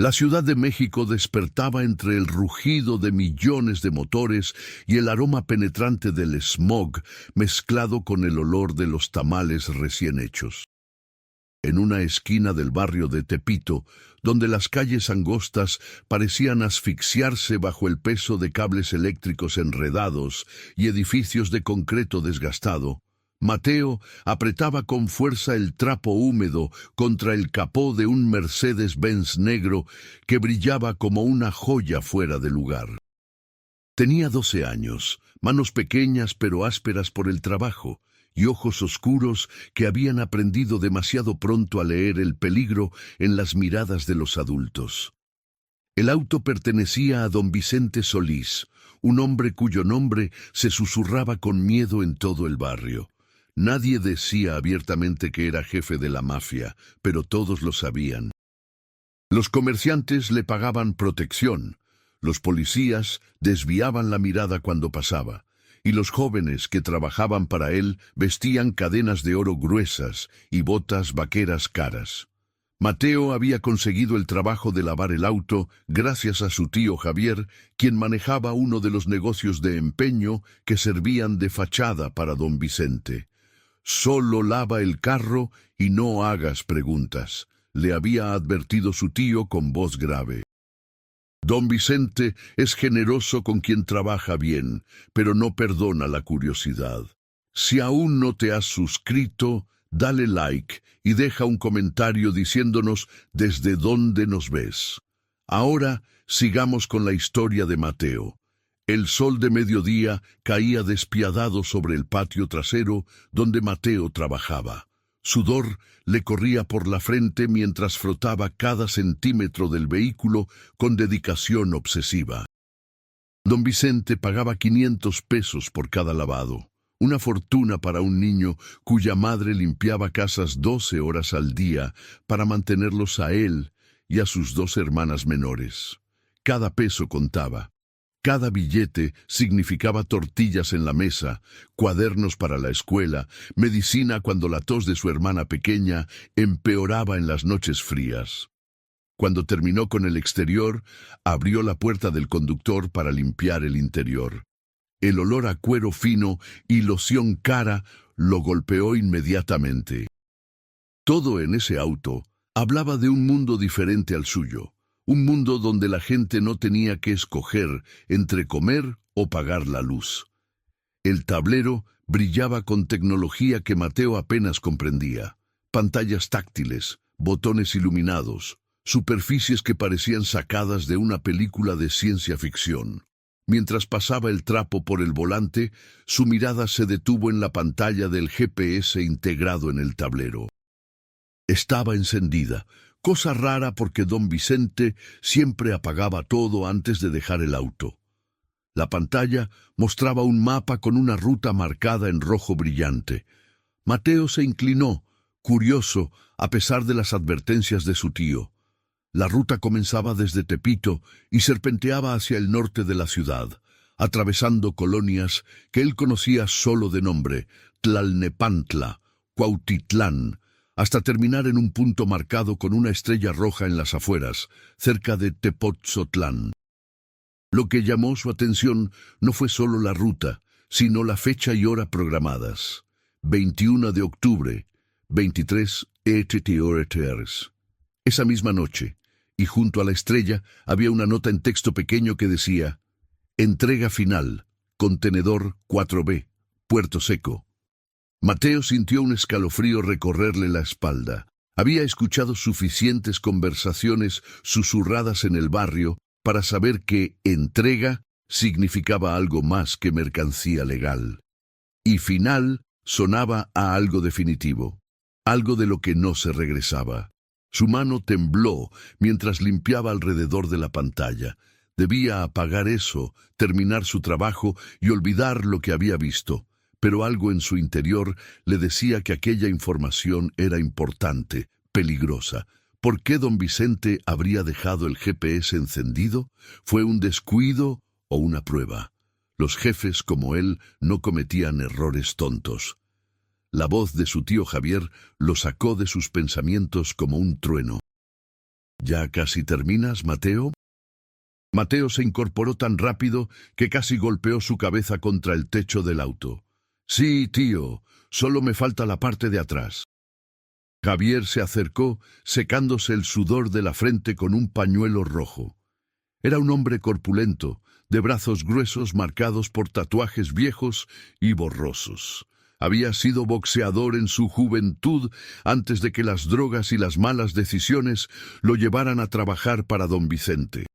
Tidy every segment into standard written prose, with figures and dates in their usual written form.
La Ciudad de México despertaba entre el rugido de millones de motores y el aroma penetrante del smog mezclado con el olor de los tamales recién hechos. En una esquina del barrio de Tepito, donde las calles angostas parecían asfixiarse bajo el peso de cables eléctricos enredados y edificios de concreto desgastado, Mateo apretaba con fuerza el trapo húmedo contra el capó de un Mercedes-Benz negro que brillaba como una joya fuera de lugar. Tenía 12 años, manos pequeñas pero ásperas por el trabajo, y ojos oscuros que habían aprendido demasiado pronto a leer el peligro en las miradas de los adultos. El auto pertenecía a don Vicente Solís, un hombre cuyo nombre se susurraba con miedo en todo el barrio. Nadie decía abiertamente que era jefe de la mafia, pero todos lo sabían. Los comerciantes le pagaban protección, los policías desviaban la mirada cuando pasaba, y los jóvenes que trabajaban para él vestían cadenas de oro gruesas y botas vaqueras caras. Mateo había conseguido el trabajo de lavar el auto gracias a su tío Javier, quien manejaba uno de los negocios de empeño que servían de fachada para don Vicente. «Solo lava el carro y no hagas preguntas», le había advertido su tío con voz grave. Don Vicente es generoso con quien trabaja bien, pero no perdona la curiosidad. Si aún no te has suscrito, dale like y deja un comentario diciéndonos desde dónde nos ves. Ahora sigamos con la historia de Mateo. El sol de mediodía caía despiadado sobre el patio trasero donde Mateo trabajaba. Sudor le corría por la frente mientras frotaba cada centímetro del vehículo con dedicación obsesiva. Don Vicente pagaba 500 pesos por cada lavado, una fortuna para un niño cuya madre limpiaba casas 12 horas al día para mantenerlos a él y a sus 2 hermanas menores. Cada peso contaba. Cada billete significaba tortillas en la mesa, cuadernos para la escuela, medicina cuando la tos de su hermana pequeña empeoraba en las noches frías. Cuando terminó con el exterior, abrió la puerta del conductor para limpiar el interior. El olor a cuero fino y loción cara lo golpeó inmediatamente. Todo en ese auto hablaba de un mundo diferente al suyo. Un mundo donde la gente no tenía que escoger entre comer o pagar la luz. El tablero brillaba con tecnología que Mateo apenas comprendía. Pantallas táctiles, botones iluminados, superficies que parecían sacadas de una película de ciencia ficción. Mientras pasaba el trapo por el volante, su mirada se detuvo en la pantalla del GPS integrado en el tablero. Estaba encendida. Cosa rara porque don Vicente siempre apagaba todo antes de dejar el auto. La pantalla mostraba un mapa con una ruta marcada en rojo brillante. Mateo se inclinó, curioso, a pesar de las advertencias de su tío. La ruta comenzaba desde Tepito y serpenteaba hacia el norte de la ciudad, atravesando colonias que él conocía solo de nombre: Tlalnepantla, Cuautitlán, hasta terminar en un punto marcado con una estrella roja en las afueras, cerca de Tepotzotlán. Lo que llamó su atención no fue solo la ruta, sino la fecha y hora programadas. 21 de octubre, 23 horas. Esa misma noche, y junto a la estrella había una nota en texto pequeño que decía: entrega final, contenedor 4B, Puerto Seco. Mateo sintió un escalofrío recorrerle la espalda. Había escuchado suficientes conversaciones susurradas en el barrio para saber que entrega significaba algo más que mercancía legal. Y final sonaba a algo definitivo, algo de lo que no se regresaba. Su mano tembló mientras limpiaba alrededor de la pantalla. Debía apagar eso, terminar su trabajo y olvidar lo que había visto. Pero algo en su interior le decía que aquella información era importante, peligrosa. ¿Por qué don Vicente habría dejado el GPS encendido? ¿Fue un descuido o una prueba? Los jefes como él no cometían errores tontos. La voz de su tío Javier lo sacó de sus pensamientos como un trueno. ¿Ya casi terminas, Mateo? Mateo se incorporó tan rápido que casi golpeó su cabeza contra el techo del auto. Sí, tío, solo me falta la parte de atrás. Javier se acercó, secándose el sudor de la frente con un pañuelo rojo. Era un hombre corpulento, de brazos gruesos marcados por tatuajes viejos y borrosos. Había sido boxeador en su juventud antes de que las drogas y las malas decisiones lo llevaran a trabajar para don Vicente.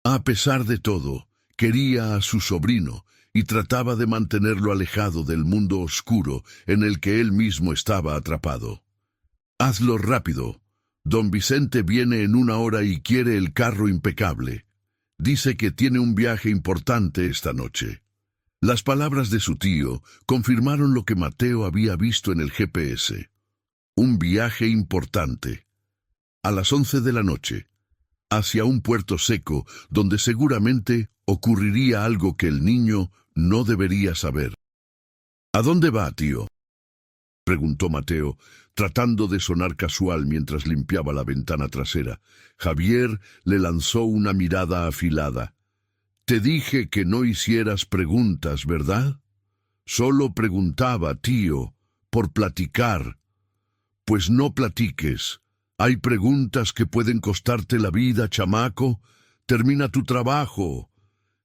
A pesar de todo, quería a su sobrino y trataba de mantenerlo alejado del mundo oscuro en el que él mismo estaba atrapado. Hazlo rápido. Don Vicente viene en 1 hora y quiere el carro impecable. Dice que tiene un viaje importante esta noche. Las palabras de su tío confirmaron lo que Mateo había visto en el GPS. Un viaje importante. A las 11 de la noche, hacia un puerto seco donde seguramente ocurriría algo que el niño no debería saber. ¿A dónde va, tío?, preguntó Mateo, tratando de sonar casual mientras limpiaba la ventana trasera. Javier le lanzó una mirada afilada. Te dije que no hicieras preguntas, ¿verdad? Solo preguntaba, tío, por platicar. Pues no platiques. Hay preguntas que pueden costarte la vida, chamaco. Termina tu trabajo.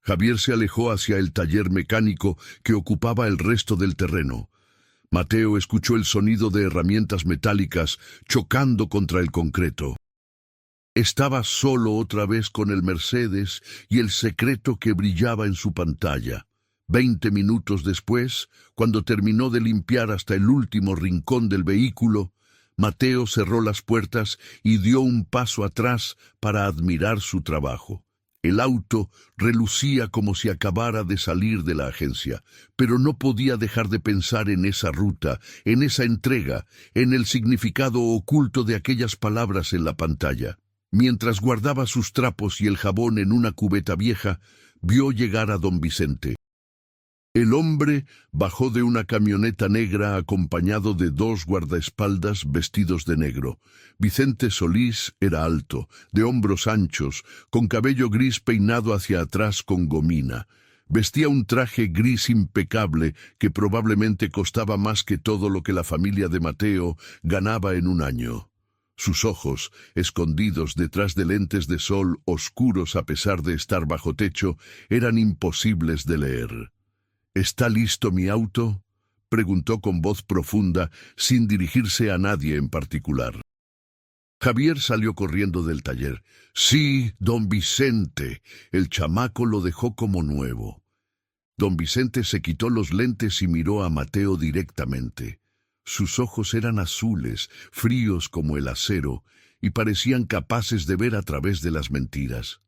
Javier se alejó hacia el taller mecánico que ocupaba el resto del terreno. Mateo escuchó el sonido de herramientas metálicas chocando contra el concreto. Estaba solo otra vez con el Mercedes y el secreto que brillaba en su pantalla. 20 minutos después, cuando terminó de limpiar hasta el último rincón del vehículo, Mateo cerró las puertas y dio un paso atrás para admirar su trabajo. El auto relucía como si acabara de salir de la agencia, pero no podía dejar de pensar en esa ruta, en esa entrega, en el significado oculto de aquellas palabras en la pantalla. Mientras guardaba sus trapos y el jabón en una cubeta vieja, vio llegar a don Vicente. El hombre bajó de una camioneta negra acompañado de 2 guardaespaldas vestidos de negro. Vicente Solís era alto, de hombros anchos, con cabello gris peinado hacia atrás con gomina. Vestía un traje gris impecable que probablemente costaba más que todo lo que la familia de Mateo ganaba en un año. Sus ojos, escondidos detrás de lentes de sol oscuros a pesar de estar bajo techo, eran imposibles de leer. ¿Está listo mi auto?, preguntó con voz profunda, sin dirigirse a nadie en particular. Javier salió corriendo del taller. Sí, don Vicente. El chamaco lo dejó como nuevo. Don Vicente se quitó los lentes y miró a Mateo directamente. Sus ojos eran azules, fríos como el acero, y parecían capaces de ver a través de las mentiras.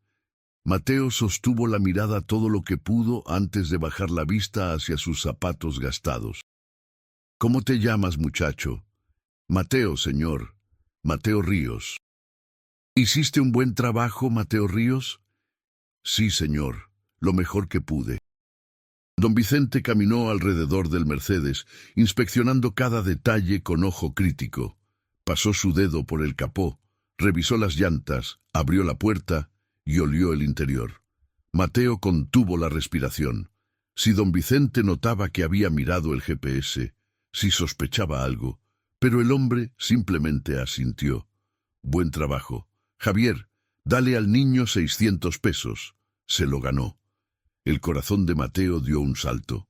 Mateo sostuvo la mirada todo lo que pudo antes de bajar la vista hacia sus zapatos gastados. ¿Cómo te llamas, muchacho? Mateo, señor. Mateo Ríos. ¿Hiciste un buen trabajo, Mateo Ríos? Sí, señor. Lo mejor que pude. Don Vicente caminó alrededor del Mercedes, inspeccionando cada detalle con ojo crítico. Pasó su dedo por el capó, revisó las llantas, abrió la puerta y olió el interior. Mateo contuvo la respiración. Si don Vicente notaba que había mirado el GPS, si sospechaba algo, pero el hombre simplemente asintió. Buen trabajo. Javier, dale al niño 600 pesos. Se lo ganó. El corazón de Mateo dio un salto.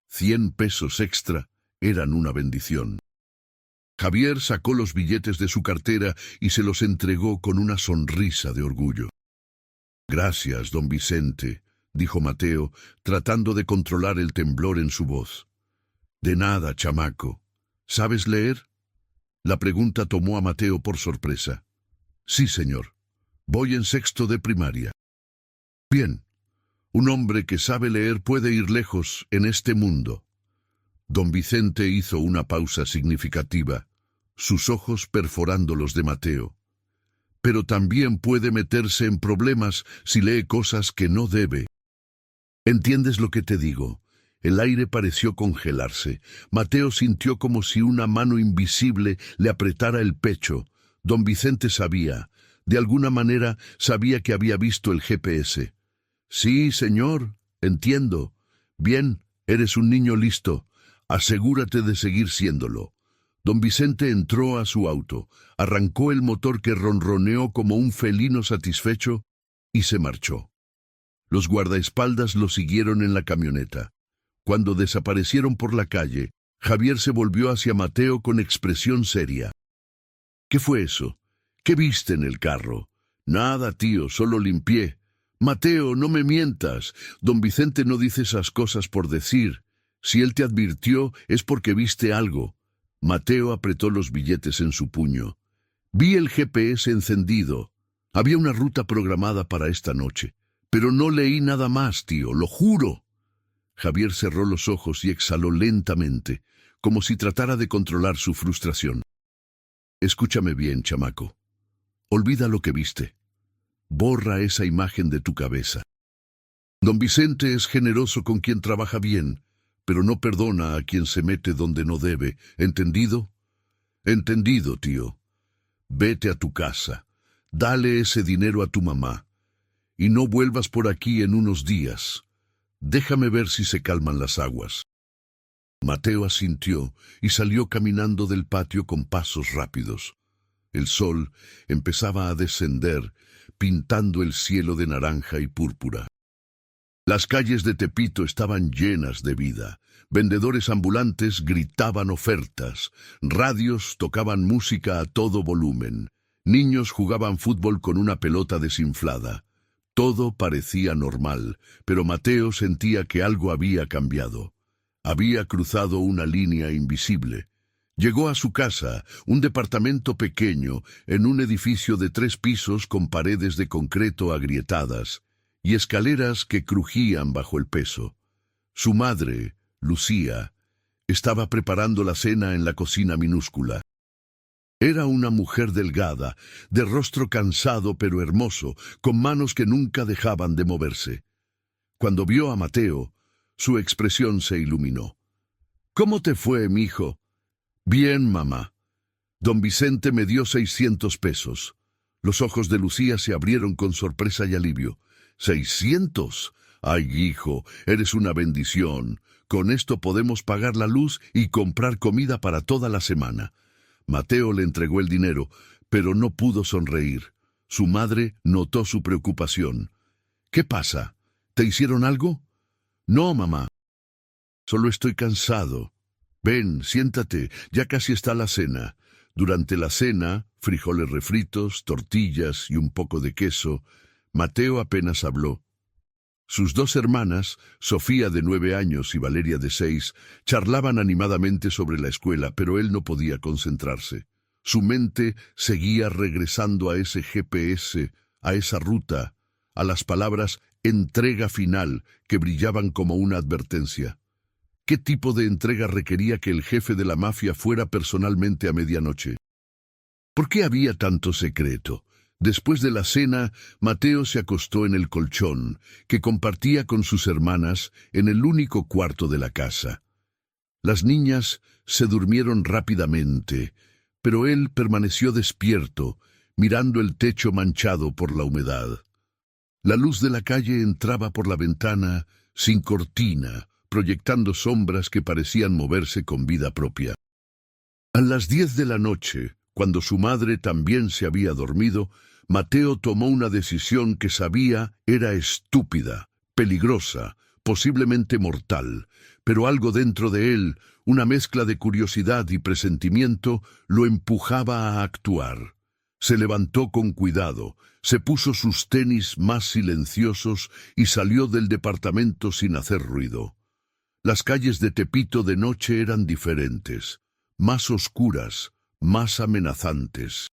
100 pesos extra eran una bendición. Javier sacó los billetes de su cartera y se los entregó con una sonrisa de orgullo. Gracias, don Vicente, dijo Mateo, tratando de controlar el temblor en su voz. De nada, chamaco. ¿Sabes leer? La pregunta tomó a Mateo por sorpresa. Sí, señor. Voy en 6º de primaria. Bien. Un hombre que sabe leer puede ir lejos en este mundo. Don Vicente hizo una pausa significativa, sus ojos perforando los de Mateo. Pero también puede meterse en problemas si lee cosas que no debe. ¿Entiendes lo que te digo? El aire pareció congelarse. Mateo sintió como si una mano invisible le apretara el pecho. Don Vicente sabía. De alguna manera sabía que había visto el GPS. Sí, señor, entiendo. Bien, eres un niño listo. Asegúrate de seguir siéndolo. Don Vicente entró a su auto, arrancó el motor que ronroneó como un felino satisfecho y se marchó. Los guardaespaldas lo siguieron en la camioneta. Cuando desaparecieron por la calle, Javier se volvió hacia Mateo con expresión seria. ¿Qué fue eso? ¿Qué viste en el carro? Nada, tío, solo limpié. Mateo, no me mientas. Don Vicente no dice esas cosas por decir. Si él te advirtió, es porque viste algo. Mateo apretó los billetes en su puño. Vi el GPS encendido. Había una ruta programada para esta noche. Pero no leí nada más, tío, lo juro. Javier cerró los ojos y exhaló lentamente, como si tratara de controlar su frustración. Escúchame bien, chamaco. Olvida lo que viste. Borra esa imagen de tu cabeza. Don Vicente es generoso con quien trabaja bien, pero no perdona a quien se mete donde no debe. ¿Entendido? Entendido, tío. Vete a tu casa. Dale ese dinero a tu mamá. Y no vuelvas por aquí en unos días. Déjame ver si se calman las aguas. Mateo asintió y salió caminando del patio con pasos rápidos. El sol empezaba a descender, pintando el cielo de naranja y púrpura. Las calles de Tepito estaban llenas de vida. Vendedores ambulantes gritaban ofertas, radios tocaban música a todo volumen, niños jugaban fútbol con una pelota desinflada. Todo parecía normal, pero Mateo sentía que algo había cambiado. Había cruzado una línea invisible. Llegó a su casa, un departamento pequeño, en un edificio de 3 pisos con paredes de concreto agrietadas y escaleras que crujían bajo el peso. Su madre, Lucía, estaba preparando la cena en la cocina minúscula. Era una mujer delgada, de rostro cansado pero hermoso, con manos que nunca dejaban de moverse. Cuando vio a Mateo, su expresión se iluminó. «¿Cómo te fue, mijo?» «Bien, mamá. Don Vicente me dio 600 pesos. Los ojos de Lucía se abrieron con sorpresa y alivio. «¿600? Ay, hijo, eres una bendición. Con esto podemos pagar la luz y comprar comida para toda la semana». Mateo le entregó el dinero, pero no pudo sonreír. Su madre notó su preocupación. «¿Qué pasa? ¿Te hicieron algo?» «No, mamá. Solo estoy cansado. Ven, siéntate, ya casi está la cena». Durante la cena, frijoles refritos, tortillas y un poco de queso, Mateo apenas habló. Sus 2 hermanas, Sofía de 9 años y Valeria de 6, charlaban animadamente sobre la escuela, pero él no podía concentrarse. Su mente seguía regresando a ese GPS, a esa ruta, a las palabras «entrega final» que brillaban como una advertencia. ¿Qué tipo de entrega requería que el jefe de la mafia fuera personalmente a medianoche? ¿Por qué había tanto secreto? Después de la cena, Mateo se acostó en el colchón, que compartía con sus hermanas en el único cuarto de la casa. Las niñas se durmieron rápidamente, pero él permaneció despierto, mirando el techo manchado por la humedad. La luz de la calle entraba por la ventana, sin cortina, proyectando sombras que parecían moverse con vida propia. A las 10 de la noche, cuando su madre también se había dormido, Mateo tomó una decisión que sabía era estúpida, peligrosa, posiblemente mortal, pero algo dentro de él, una mezcla de curiosidad y presentimiento, lo empujaba a actuar. Se levantó con cuidado, se puso sus tenis más silenciosos y salió del departamento sin hacer ruido. Las calles de Tepito de noche eran diferentes, más oscuras, más amenazantes.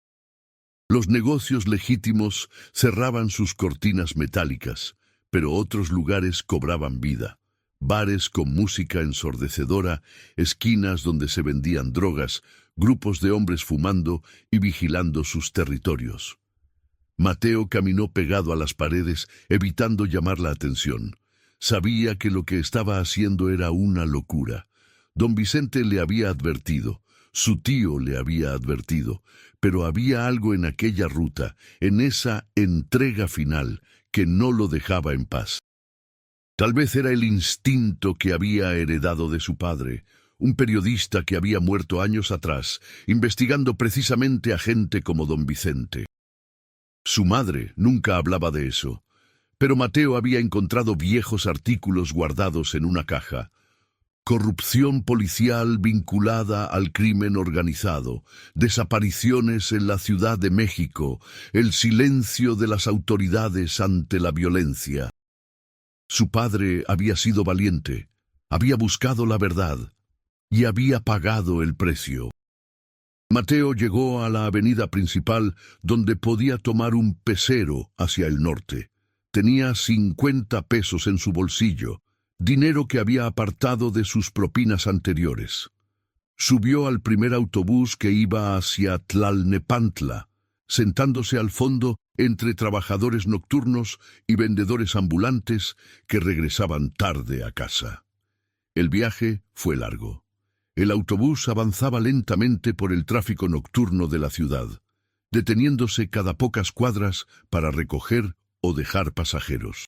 Los negocios legítimos cerraban sus cortinas metálicas, pero otros lugares cobraban vida. Bares con música ensordecedora, esquinas donde se vendían drogas, grupos de hombres fumando y vigilando sus territorios. Mateo caminó pegado a las paredes, evitando llamar la atención. Sabía que lo que estaba haciendo era una locura. Don Vicente le había advertido: Su tío le había advertido, pero había algo en aquella ruta, en esa entrega final, que no lo dejaba en paz. Tal vez era el instinto que había heredado de su padre, un periodista que había muerto años atrás, investigando precisamente a gente como don Vicente. Su madre nunca hablaba de eso, pero Mateo había encontrado viejos artículos guardados en una caja. Corrupción policial vinculada al crimen organizado, desapariciones en la Ciudad de México, el silencio de las autoridades ante la violencia. Su padre había sido valiente, había buscado la verdad y había pagado el precio. Mateo llegó a la avenida principal donde podía tomar un pecero hacia el norte. Tenía 50 pesos en su bolsillo, dinero que había apartado de sus propinas anteriores. Subió al primer autobús que iba hacia Tlalnepantla, sentándose al fondo entre trabajadores nocturnos y vendedores ambulantes que regresaban tarde a casa. El viaje fue largo. El autobús avanzaba lentamente por el tráfico nocturno de la ciudad, deteniéndose cada pocas cuadras para recoger o dejar pasajeros.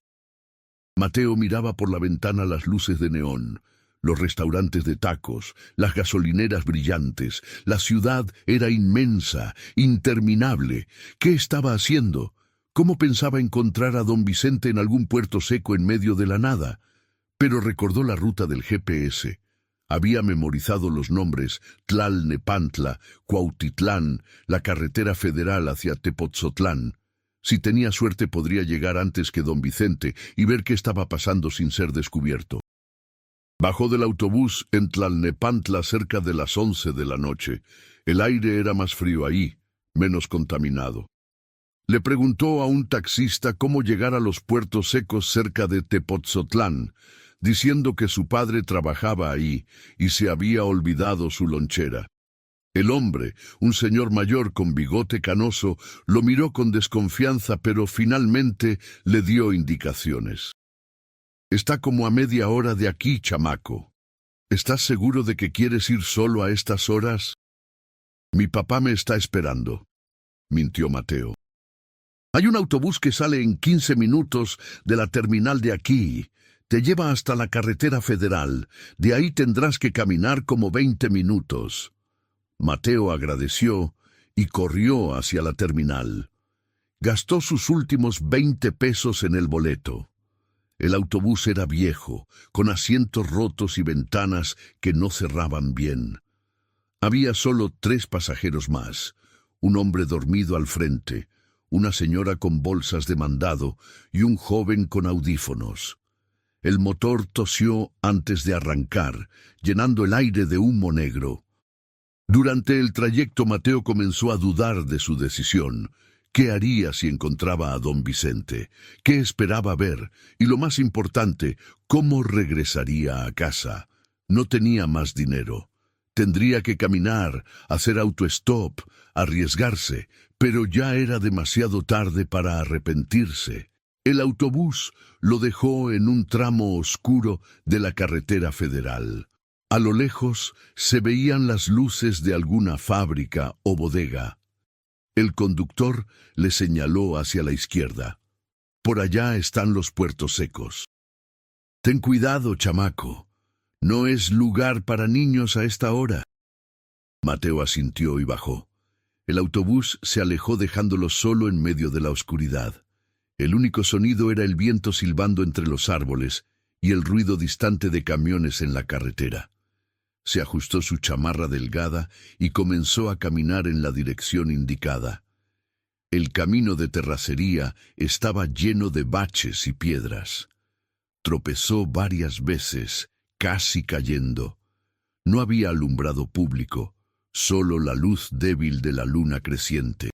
Mateo miraba por la ventana las luces de neón, los restaurantes de tacos, las gasolineras brillantes. La ciudad era inmensa, interminable. ¿Qué estaba haciendo? ¿Cómo pensaba encontrar a don Vicente en algún puerto seco en medio de la nada? Pero recordó la ruta del GPS. Había memorizado los nombres: Tlalnepantla, Cuautitlán, la carretera federal hacia Tepotzotlán. Si tenía suerte podría llegar antes que don Vicente y ver qué estaba pasando sin ser descubierto. Bajó del autobús en Tlalnepantla cerca de las 11 de la noche. El aire era más frío ahí, menos contaminado. Le preguntó a un taxista cómo llegar a los puertos secos cerca de Tepotzotlán, diciendo que su padre trabajaba ahí y se había olvidado su lonchera. El hombre, un señor mayor con bigote canoso, lo miró con desconfianza, pero finalmente le dio indicaciones. «Está como a media hora de aquí, chamaco. ¿Estás seguro de que quieres ir solo a estas horas?» «Mi papá me está esperando», mintió Mateo. «Hay un autobús que sale en 15 minutos de la terminal de aquí. Te lleva hasta la carretera federal. De ahí tendrás que caminar como 20 minutos. Mateo agradeció y corrió hacia la terminal. Gastó sus últimos 20 pesos en el boleto. El autobús era viejo, con asientos rotos y ventanas que no cerraban bien. Había solo 3 pasajeros más: un hombre dormido al frente, una señora con bolsas de mandado y un joven con audífonos. El motor tosió antes de arrancar, llenando el aire de humo negro. Durante el trayecto Mateo comenzó a dudar de su decisión. ¿Qué haría si encontraba a don Vicente? ¿Qué esperaba ver? Y lo más importante, ¿cómo regresaría a casa? No tenía más dinero. Tendría que caminar, hacer autostop, arriesgarse, pero ya era demasiado tarde para arrepentirse. El autobús lo dejó en un tramo oscuro de la carretera federal. A lo lejos se veían las luces de alguna fábrica o bodega. El conductor le señaló hacia la izquierda. «Por allá están los puertos secos». «Ten cuidado, chamaco. No es lugar para niños a esta hora». Mateo asintió y bajó. El autobús se alejó dejándolo solo en medio de la oscuridad. El único sonido era el viento silbando entre los árboles y el ruido distante de camiones en la carretera. Se ajustó su chamarra delgada y comenzó a caminar en la dirección indicada. El camino de terracería estaba lleno de baches y piedras. Tropezó varias veces, casi cayendo. No había alumbrado público, solo la luz débil de la luna creciente.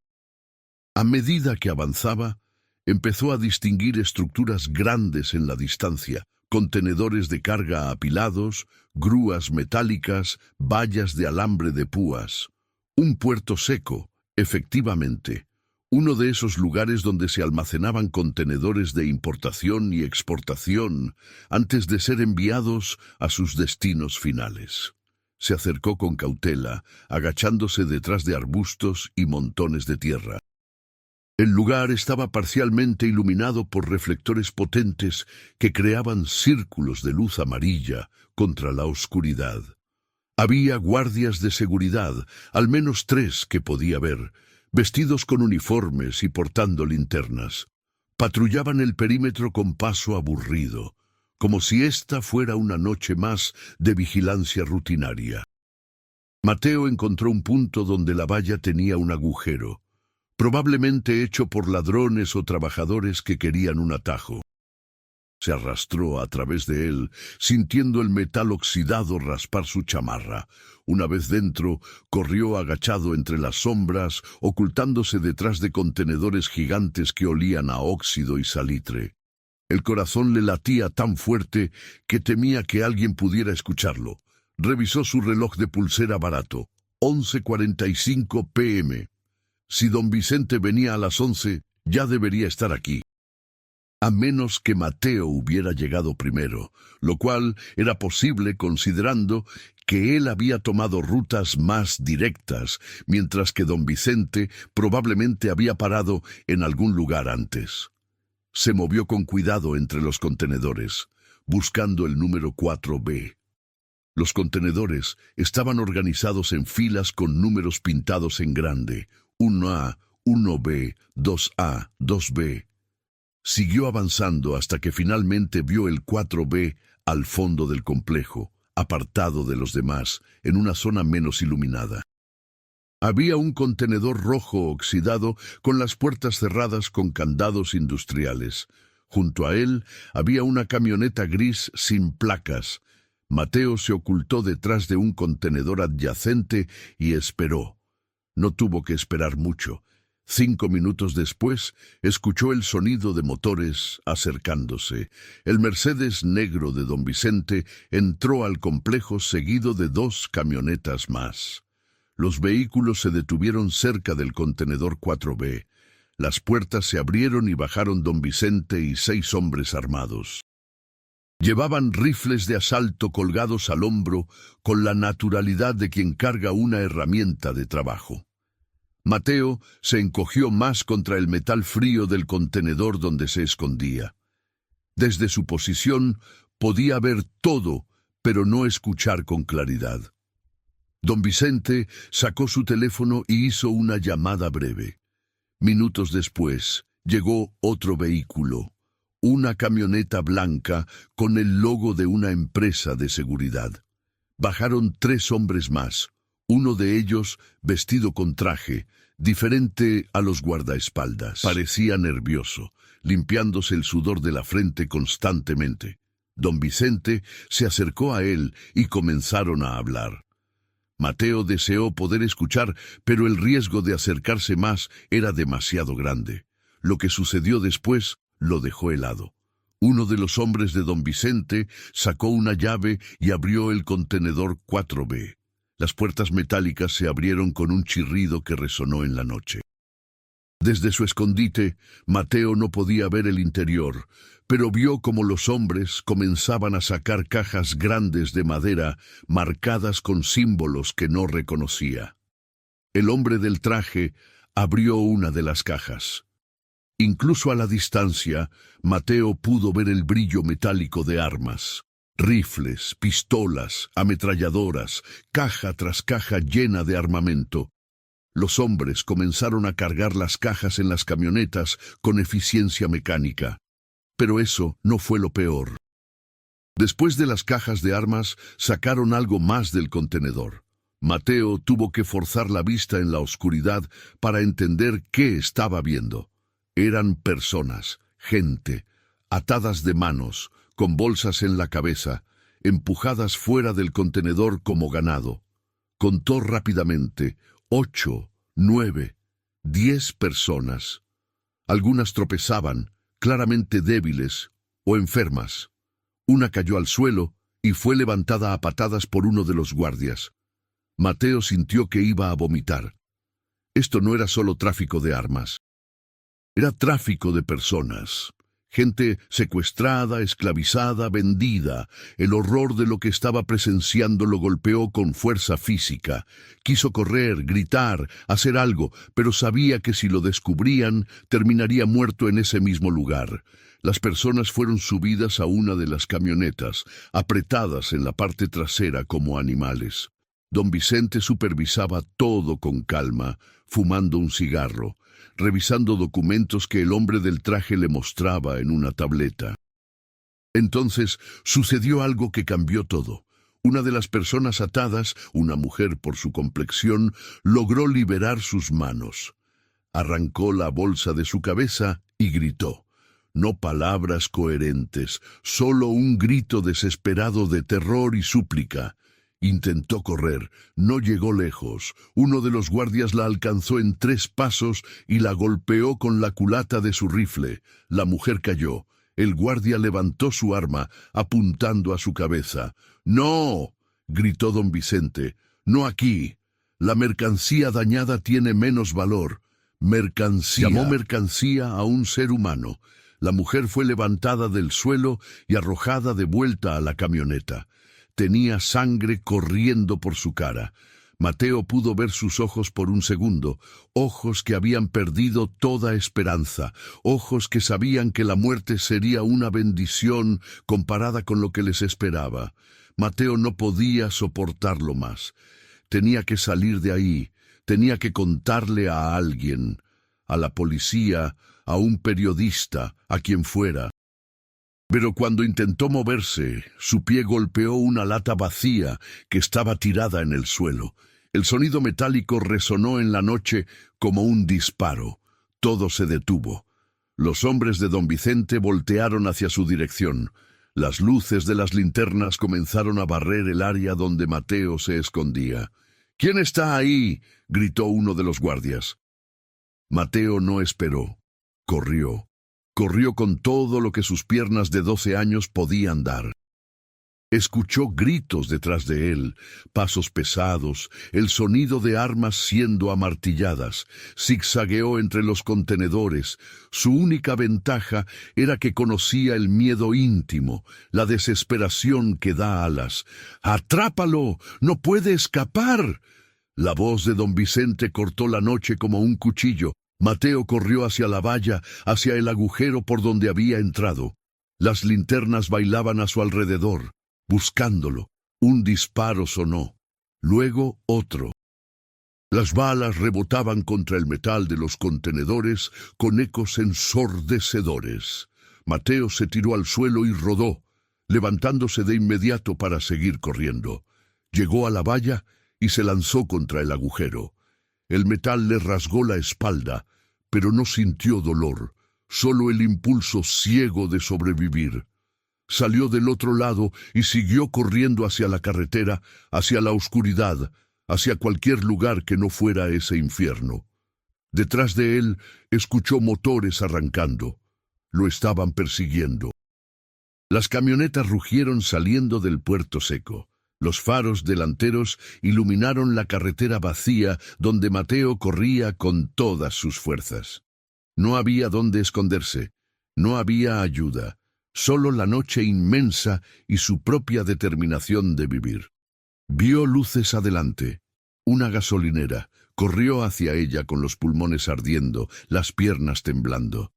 A medida que avanzaba, empezó a distinguir estructuras grandes en la distancia: contenedores de carga apilados, grúas metálicas, vallas de alambre de púas. Un puerto seco, efectivamente. Uno de esos lugares donde se almacenaban contenedores de importación y exportación antes de ser enviados a sus destinos finales. Se acercó con cautela, agachándose detrás de arbustos y montones de tierra. El lugar estaba parcialmente iluminado por reflectores potentes que creaban círculos de luz amarilla contra la oscuridad. Había guardias de seguridad, al menos 3 que podía ver, vestidos con uniformes y portando linternas. Patrullaban el perímetro con paso aburrido, como si esta fuera una noche más de vigilancia rutinaria. Mateo encontró un punto donde la valla tenía un agujero, probablemente hecho por ladrones o trabajadores que querían un atajo. Se arrastró a través de él, sintiendo el metal oxidado raspar su chamarra. Una vez dentro, corrió agachado entre las sombras, ocultándose detrás de contenedores gigantes que olían a óxido y salitre. El corazón le latía tan fuerte que temía que alguien pudiera escucharlo. Revisó su reloj de pulsera barato. 11:45 p.m. Si don Vicente venía a las 11, ya debería estar aquí. A menos que Mateo hubiera llegado primero, lo cual era posible considerando que él había tomado rutas más directas, mientras que don Vicente probablemente había parado en algún lugar antes. Se movió con cuidado entre los contenedores, buscando el número 4B. Los contenedores estaban organizados en filas con números pintados en grande, 1A, 1B, 2A, 2B. Siguió avanzando hasta que finalmente vio el 4B al fondo del complejo, apartado de los demás, en una zona menos iluminada. Había un contenedor rojo oxidado con las puertas cerradas con candados industriales. Junto a él había una camioneta gris sin placas. Mateo se ocultó detrás de un contenedor adyacente y esperó. No tuvo que esperar mucho. 5 minutos después, escuchó el sonido de motores acercándose. El Mercedes negro de don Vicente entró al complejo seguido de 2 camionetas más. Los vehículos se detuvieron cerca del contenedor 4B. Las puertas se abrieron y bajaron don Vicente y 6 hombres armados. Llevaban rifles de asalto colgados al hombro con la naturalidad de quien carga una herramienta de trabajo. Mateo se encogió más contra el metal frío del contenedor donde se escondía. Desde su posición podía ver todo, pero no escuchar con claridad. Don Vicente sacó su teléfono y hizo una llamada breve. Minutos después, llegó otro vehículo, una camioneta blanca con el logo de una empresa de seguridad. Bajaron 3 hombres más, uno de ellos vestido con traje, diferente a los guardaespaldas. Parecía nervioso, limpiándose el sudor de la frente constantemente. Don Vicente se acercó a él y comenzaron a hablar. Mateo deseó poder escuchar, pero el riesgo de acercarse más era demasiado grande. Lo que sucedió después lo dejó helado. Uno de los hombres de don Vicente sacó una llave y abrió el contenedor 4B. Las puertas metálicas se abrieron con un chirrido que resonó en la noche. Desde su escondite, Mateo no podía ver el interior, pero vio cómo los hombres comenzaban a sacar cajas grandes de madera marcadas con símbolos que no reconocía. El hombre del traje abrió una de las cajas. Incluso a la distancia, Mateo pudo ver el brillo metálico de armas. Rifles, pistolas, ametralladoras, caja tras caja llena de armamento. Los hombres comenzaron a cargar las cajas en las camionetas con eficiencia mecánica. Pero eso no fue lo peor. Después de las cajas de armas, sacaron algo más del contenedor. Mateo tuvo que forzar la vista en la oscuridad para entender qué estaba viendo. Eran personas, gente, atadas de manos, con bolsas en la cabeza, empujadas fuera del contenedor como ganado. Contó rápidamente: 8, 9, 10 personas. Algunas tropezaban, claramente débiles o enfermas. Una cayó al suelo y fue levantada a patadas por uno de los guardias. Mateo sintió que iba a vomitar. Esto no era solo tráfico de armas. Era tráfico de personas. Gente secuestrada, esclavizada, vendida. El horror de lo que estaba presenciando lo golpeó con fuerza física. Quiso correr, gritar, hacer algo, pero sabía que si lo descubrían, terminaría muerto en ese mismo lugar. Las personas fueron subidas a una de las camionetas, apretadas en la parte trasera como animales. Don Vicente supervisaba todo con calma, fumando un cigarro, revisando documentos que el hombre del traje le mostraba en una tableta. Entonces sucedió algo que cambió todo. Una de las personas atadas, una mujer por su complexión, logró liberar sus manos. Arrancó la bolsa de su cabeza y gritó. No palabras coherentes, solo un grito desesperado de terror y súplica. Intentó correr, no llegó lejos. Uno de los guardias la alcanzó en 3 pasos y la golpeó con la culata de su rifle. La mujer cayó. El guardia levantó su arma, apuntando a su cabeza. ¡No!, gritó don Vicente. ¡No aquí! La mercancía dañada tiene menos valor. Mercancía. Llamó mercancía a un ser humano. La mujer fue levantada del suelo y arrojada de vuelta a la camioneta. Tenía sangre corriendo por su cara. Mateo pudo ver sus ojos por un segundo, ojos que habían perdido toda esperanza, ojos que sabían que la muerte sería una bendición comparada con lo que les esperaba. Mateo no podía soportarlo más. Tenía que salir de ahí, tenía que contarle a alguien, a la policía, a un periodista, a quien fuera. Pero cuando intentó moverse, su pie golpeó una lata vacía que estaba tirada en el suelo. El sonido metálico resonó en la noche como un disparo. Todo se detuvo. Los hombres de don Vicente voltearon hacia su dirección. Las luces de las linternas comenzaron a barrer el área donde Mateo se escondía. «¿Quién está ahí?», gritó uno de los guardias. Mateo no esperó. Corrió. Corrió con todo lo que sus piernas de 12 años podían dar. Escuchó gritos detrás de él, pasos pesados, el sonido de armas siendo amartilladas. Zigzagueó entre los contenedores. Su única ventaja era que conocía el miedo íntimo, la desesperación que da alas. «¡Atrápalo! ¡No puede escapar!». La voz de don Vicente cortó la noche como un cuchillo. Mateo corrió hacia la valla, hacia el agujero por donde había entrado. Las linternas bailaban a su alrededor, buscándolo. Un disparo sonó, luego otro. Las balas rebotaban contra el metal de los contenedores con ecos ensordecedores. Mateo se tiró al suelo y rodó, levantándose de inmediato para seguir corriendo. Llegó a la valla y se lanzó contra el agujero. El metal le rasgó la espalda, pero no sintió dolor, solo el impulso ciego de sobrevivir. Salió del otro lado y siguió corriendo hacia la carretera, hacia la oscuridad, hacia cualquier lugar que no fuera ese infierno. Detrás de él escuchó motores arrancando. Lo estaban persiguiendo. Las camionetas rugieron saliendo del puerto seco. Los faros delanteros iluminaron la carretera vacía donde Mateo corría con todas sus fuerzas. No había dónde esconderse, no había ayuda, solo la noche inmensa y su propia determinación de vivir. Vio luces adelante, una gasolinera, corrió hacia ella con los pulmones ardiendo, las piernas temblando.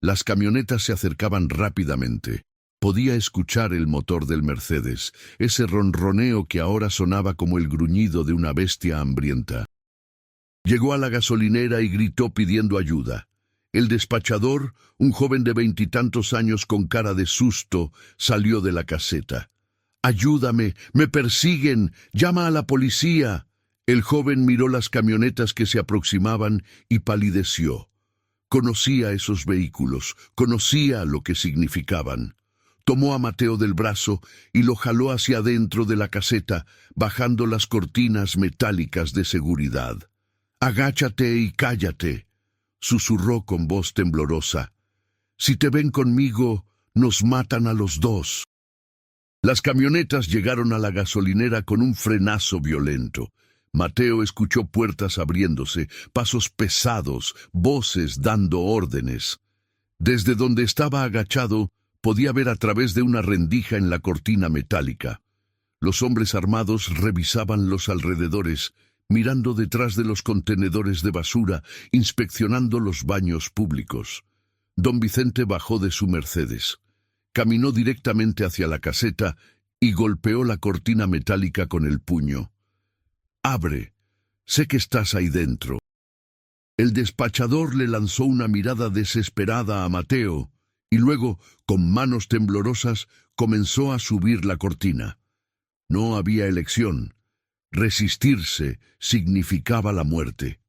Las camionetas se acercaban rápidamente. Podía escuchar el motor del Mercedes, ese ronroneo que ahora sonaba como el gruñido de una bestia hambrienta. Llegó a la gasolinera y gritó pidiendo ayuda. El despachador, un joven de 20 y tantos años con cara de susto, salió de la caseta. «¡Ayúdame! ¡Me persiguen! ¡Llama a la policía!». El joven miró las camionetas que se aproximaban y palideció. Conocía esos vehículos, conocía lo que significaban. Tomó a Mateo del brazo y lo jaló hacia adentro de la caseta, bajando las cortinas metálicas de seguridad. «Agáchate y cállate», susurró con voz temblorosa. «Si te ven conmigo, nos matan a los dos». Las camionetas llegaron a la gasolinera con un frenazo violento. Mateo escuchó puertas abriéndose, pasos pesados, voces dando órdenes. Desde donde estaba agachado, podía ver a través de una rendija en la cortina metálica. Los hombres armados revisaban los alrededores, mirando detrás de los contenedores de basura, inspeccionando los baños públicos. Don Vicente bajó de su Mercedes. Caminó directamente hacia la caseta y golpeó la cortina metálica con el puño. «Abre. Sé que estás ahí dentro». El despachador le lanzó una mirada desesperada a Mateo y luego, con manos temblorosas, comenzó a subir la cortina. No había elección. Resistirse significaba la muerte.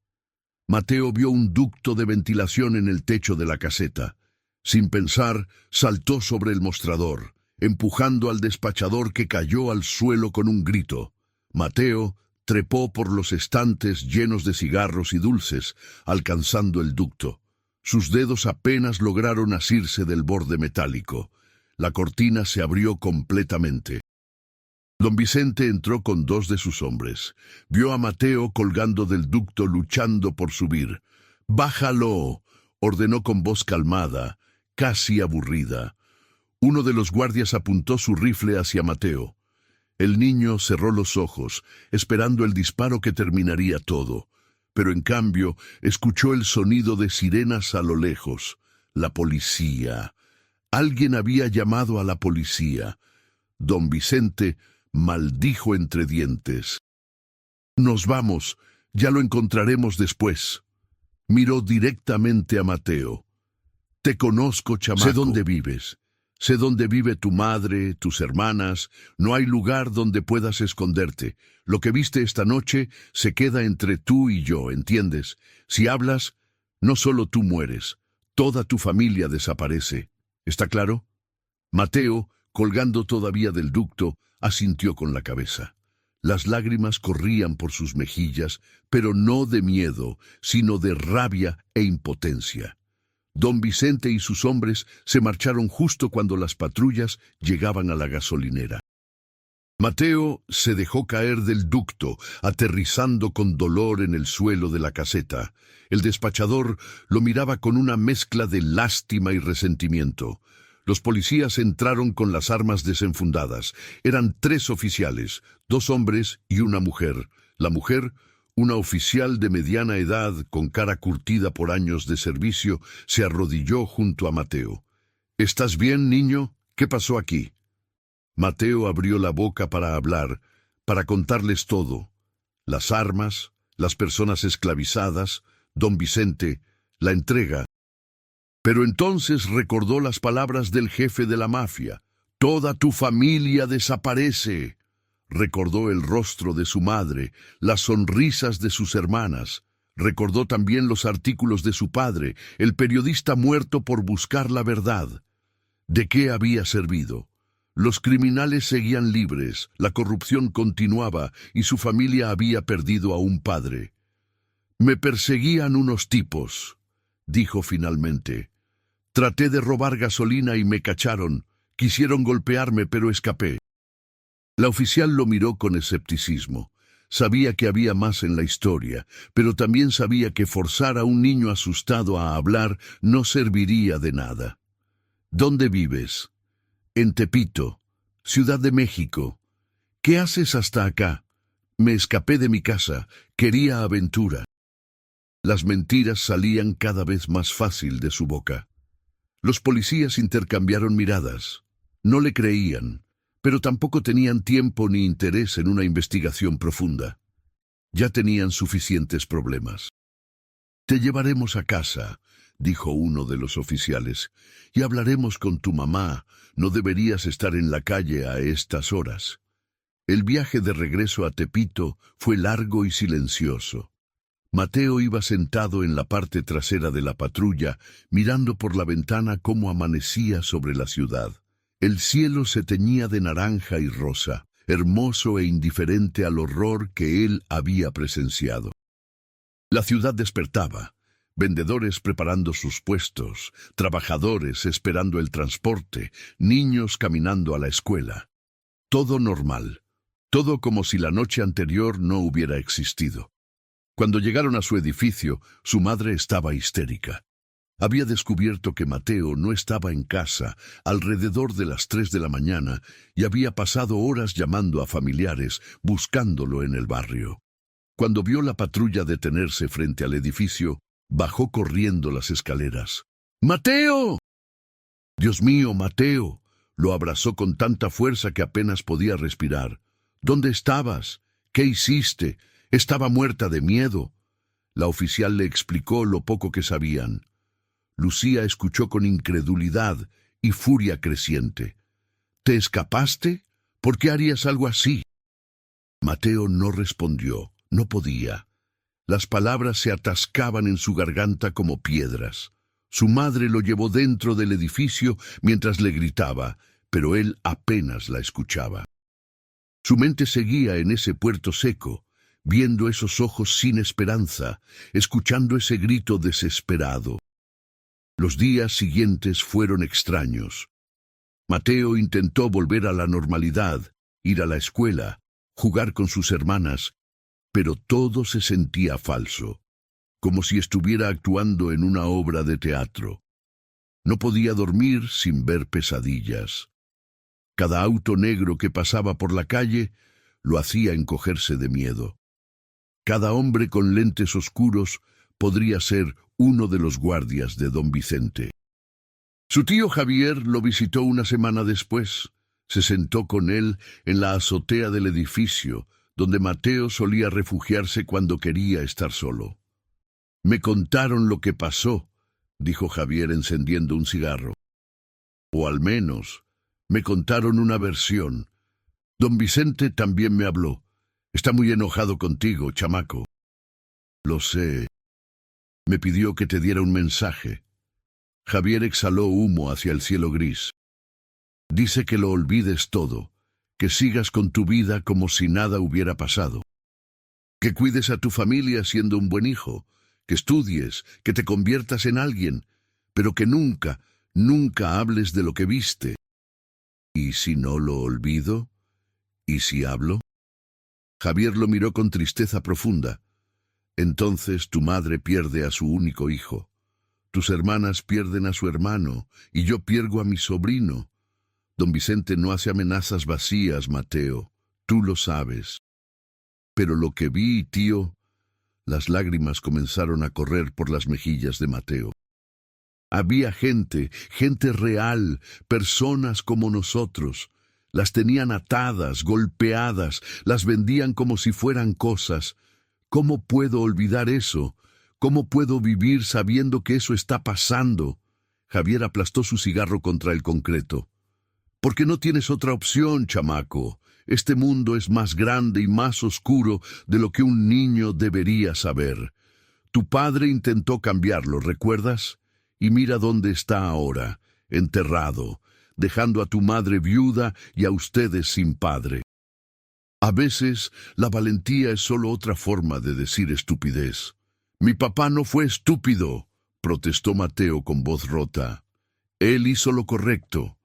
Mateo vio un ducto de ventilación en el techo de la caseta. Sin pensar, saltó sobre el mostrador, empujando al despachador que cayó al suelo con un grito. Mateo trepó por los estantes llenos de cigarros y dulces, alcanzando el ducto. Sus dedos apenas lograron asirse del borde metálico. La cortina se abrió completamente. Don Vicente entró con 2 de sus hombres. Vio a Mateo colgando del ducto luchando por subir. «¡Bájalo!», ordenó con voz calmada, casi aburrida. Uno de los guardias apuntó su rifle hacia Mateo. El niño cerró los ojos, esperando el disparo que terminaría todo. Pero en cambio, escuchó el sonido de sirenas a lo lejos. La policía. Alguien había llamado a la policía. Don Vicente maldijo entre dientes. «Nos vamos, ya lo encontraremos después». Miró directamente a Mateo. «Te conozco, chamaco. Sé dónde vives. Sé dónde vive tu madre, tus hermanas. No hay lugar donde puedas esconderte. Lo que viste esta noche se queda entre tú y yo, ¿entiendes? Si hablas, no solo tú mueres, toda tu familia desaparece. ¿Está claro?» Mateo, colgando todavía del ducto, asintió con la cabeza. Las lágrimas corrían por sus mejillas, pero no de miedo, sino de rabia e impotencia. Don Vicente y sus hombres se marcharon justo cuando las patrullas llegaban a la gasolinera. Mateo se dejó caer del ducto, aterrizando con dolor en el suelo de la caseta. El despachador lo miraba con una mezcla de lástima y resentimiento. Los policías entraron con las armas desenfundadas. Eran 3 oficiales, 2 hombres y una mujer. La mujer, una oficial de mediana edad con cara curtida por años de servicio, se arrodilló junto a Mateo. «¿Estás bien, niño? ¿Qué pasó aquí?» Mateo abrió la boca para hablar, para contarles todo. Las armas, las personas esclavizadas, Don Vicente, la entrega. Pero entonces recordó las palabras del jefe de la mafia. «Toda tu familia desaparece». Recordó el rostro de su madre, las sonrisas de sus hermanas. Recordó también los artículos de su padre, el periodista muerto por buscar la verdad. ¿De qué había servido? Los criminales seguían libres, la corrupción continuaba y su familia había perdido a un padre. «Me perseguían unos tipos», dijo finalmente. «Traté de robar gasolina y me cacharon. Quisieron golpearme, pero escapé». La oficial lo miró con escepticismo. Sabía que había más en la historia, pero también sabía que forzar a un niño asustado a hablar no serviría de nada. «¿Dónde vives?» «En Tepito, Ciudad de México». «¿Qué haces hasta acá?» «Me escapé de mi casa. Quería aventura». Las mentiras salían cada vez más fácil de su boca. Los policías intercambiaron miradas. No le creían, pero tampoco tenían tiempo ni interés en una investigación profunda. Ya tenían suficientes problemas. «Te llevaremos a casa», dijo uno de los oficiales, «y hablaremos con tu mamá. No deberías estar en la calle a estas horas». El viaje de regreso a Tepito fue largo y silencioso. Mateo iba sentado en la parte trasera de la patrulla, mirando por la ventana cómo amanecía sobre la ciudad. El cielo se teñía de naranja y rosa, hermoso e indiferente al horror que él había presenciado. La ciudad despertaba, vendedores preparando sus puestos, trabajadores esperando el transporte, niños caminando a la escuela. Todo normal, todo como si la noche anterior no hubiera existido. Cuando llegaron a su edificio, su madre estaba histérica. Había descubierto que Mateo no estaba en casa alrededor de las 3 de la mañana y había pasado horas llamando a familiares, buscándolo en el barrio. Cuando vio la patrulla detenerse frente al edificio, bajó corriendo las escaleras. ¡Mateo! Dios mío, Mateo. Lo abrazó con tanta fuerza que apenas podía respirar. ¿Dónde estabas? ¿Qué hiciste? Estaba muerta de miedo. La oficial le explicó lo poco que sabían. Lucía escuchó con incredulidad y furia creciente. ¿Te escapaste? ¿Por qué harías algo así? Mateo no respondió. No podía. Las palabras se atascaban en su garganta como piedras. Su madre lo llevó dentro del edificio mientras le gritaba, pero él apenas la escuchaba. Su mente seguía en ese puerto seco, viendo esos ojos sin esperanza, escuchando ese grito desesperado. Los días siguientes fueron extraños. Mateo intentó volver a la normalidad, ir a la escuela, jugar con sus hermanas, pero todo se sentía falso, como si estuviera actuando en una obra de teatro. No podía dormir sin ver pesadillas. Cada auto negro que pasaba por la calle lo hacía encogerse de miedo. Cada hombre con lentes oscuros podría ser uno de los guardias de don Vicente. Su tío Javier lo visitó una semana después. Se sentó con él en la azotea del edificio, donde Mateo solía refugiarse cuando quería estar solo. «Me contaron lo que pasó», dijo Javier encendiendo un cigarro. «O al menos, me contaron una versión. Don Vicente también me habló. Está muy enojado contigo, chamaco». «Lo sé. Me pidió que te diera un mensaje». Javier exhaló humo hacia el cielo gris. «Dice que lo olvides todo, que sigas con tu vida como si nada hubiera pasado. Que cuides a tu familia siendo un buen hijo, que estudies, que te conviertas en alguien, pero que nunca, nunca hables de lo que viste». «¿Y si no lo olvido? ¿Y si hablo?» Javier lo miró con tristeza profunda. «Entonces tu madre pierde a su único hijo. Tus hermanas pierden a su hermano, y yo pierdo a mi sobrino. Don Vicente no hace amenazas vacías, Mateo. Tú lo sabes». «Pero lo que vi, tío...» Las lágrimas comenzaron a correr por las mejillas de Mateo. Había gente real, personas como nosotros. Las tenían atadas, golpeadas, las vendían como si fueran cosas. ¿Cómo puedo olvidar eso? ¿Cómo puedo vivir sabiendo que eso está pasando? Javier aplastó su cigarro contra el concreto. «Porque no tienes otra opción, chamaco. Este mundo es más grande y más oscuro de lo que un niño debería saber. Tu padre intentó cambiarlo, ¿recuerdas? Y mira dónde está ahora, enterrado, dejando a tu madre viuda y a ustedes sin padre». A veces, la valentía es solo otra forma de decir estupidez. «Mi papá no fue estúpido», protestó Mateo con voz rota. «Él hizo lo correcto.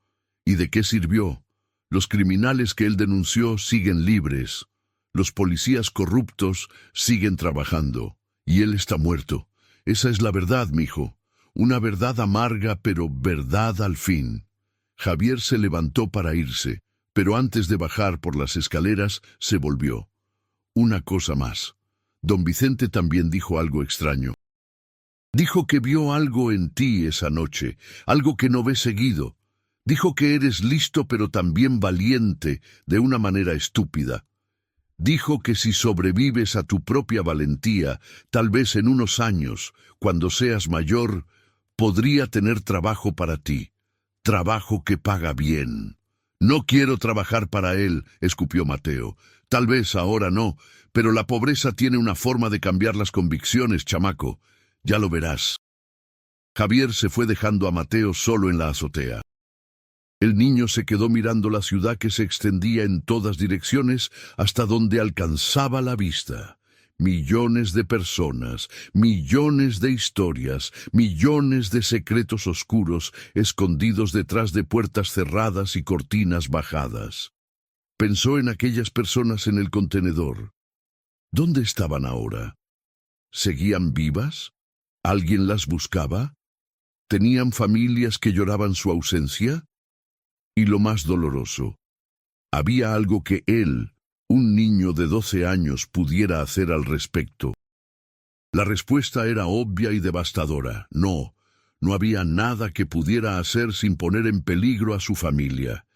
¿Y de qué sirvió? Los criminales que él denunció siguen libres. Los policías corruptos siguen trabajando. Y él está muerto. Esa es la verdad, mijo. Una verdad amarga, pero verdad al fin». Javier se levantó para irse, pero antes de bajar por las escaleras se volvió. «Una cosa más. Don Vicente también dijo algo extraño. Dijo que vio algo en ti esa noche, algo que no ve seguido. Dijo que eres listo pero también valiente, de una manera estúpida. Dijo que si sobrevives a tu propia valentía, tal vez en unos años, cuando seas mayor, podría tener trabajo para ti. Trabajo que paga bien». «No quiero trabajar para él», escupió Mateo. «Tal vez ahora no, pero la pobreza tiene una forma de cambiar las convicciones, chamaco. Ya lo verás». Javier se fue dejando a Mateo solo en la azotea. El niño se quedó mirando la ciudad que se extendía en todas direcciones hasta donde alcanzaba la vista. Millones de personas, millones de historias, millones de secretos oscuros escondidos detrás de puertas cerradas y cortinas bajadas. Pensó en aquellas personas en el contenedor. ¿Dónde estaban ahora? ¿Seguían vivas? ¿Alguien las buscaba? ¿Tenían familias que lloraban su ausencia? Y lo más doloroso, ¿había algo que él, un niño de 12 años, pudiera hacer al respecto? La respuesta era obvia y devastadora. No, no había nada que pudiera hacer sin poner en peligro a su familia.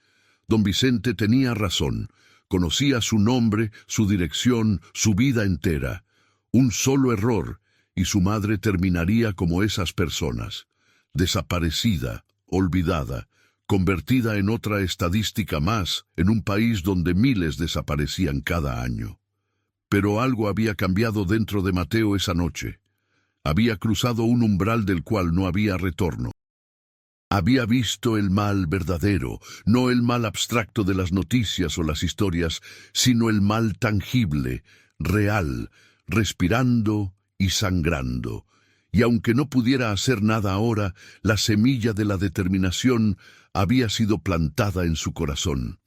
Don Vicente tenía razón. Conocía su nombre, su dirección, su vida entera. Un solo error, y su madre terminaría como esas personas, desaparecida, olvidada, convertida en otra estadística más en un país donde miles desaparecían cada año. Pero algo había cambiado dentro de Mateo esa noche. Había cruzado un umbral del cual no había retorno. Había visto el mal verdadero, no el mal abstracto de las noticias o las historias, sino el mal tangible, real, respirando y sangrando. Y aunque no pudiera hacer nada ahora, la semilla de la determinación había sido plantada en su corazón.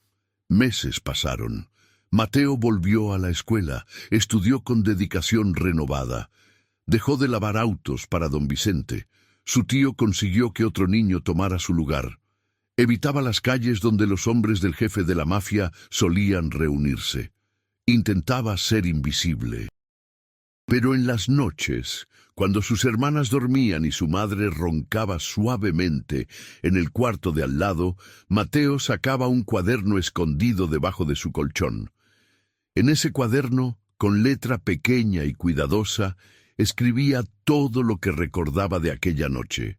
Meses pasaron. Mateo volvió a la escuela, estudió con dedicación renovada. Dejó de lavar autos para don Vicente. Su tío consiguió que otro niño tomara su lugar. Evitaba las calles donde los hombres del jefe de la mafia solían reunirse. Intentaba ser invisible. Pero en las noches, cuando sus hermanas dormían y su madre roncaba suavemente en el cuarto de al lado, Mateo sacaba un cuaderno escondido debajo de su colchón. En ese cuaderno, con letra pequeña y cuidadosa, escribía todo lo que recordaba de aquella noche.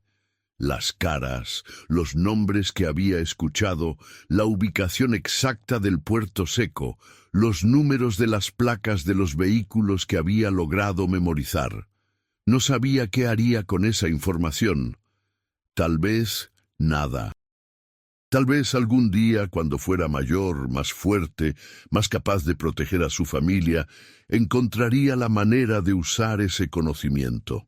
Las caras, los nombres que había escuchado, la ubicación exacta del puerto seco, los números de las placas de los vehículos que había logrado memorizar. No sabía qué haría con esa información. Tal vez nada. Tal vez algún día, cuando fuera mayor, más fuerte, más capaz de proteger a su familia, encontraría la manera de usar ese conocimiento.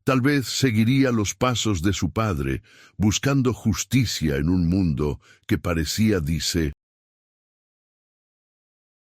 Tal vez seguiría los pasos de su padre, buscando justicia en un mundo que parecía, dice,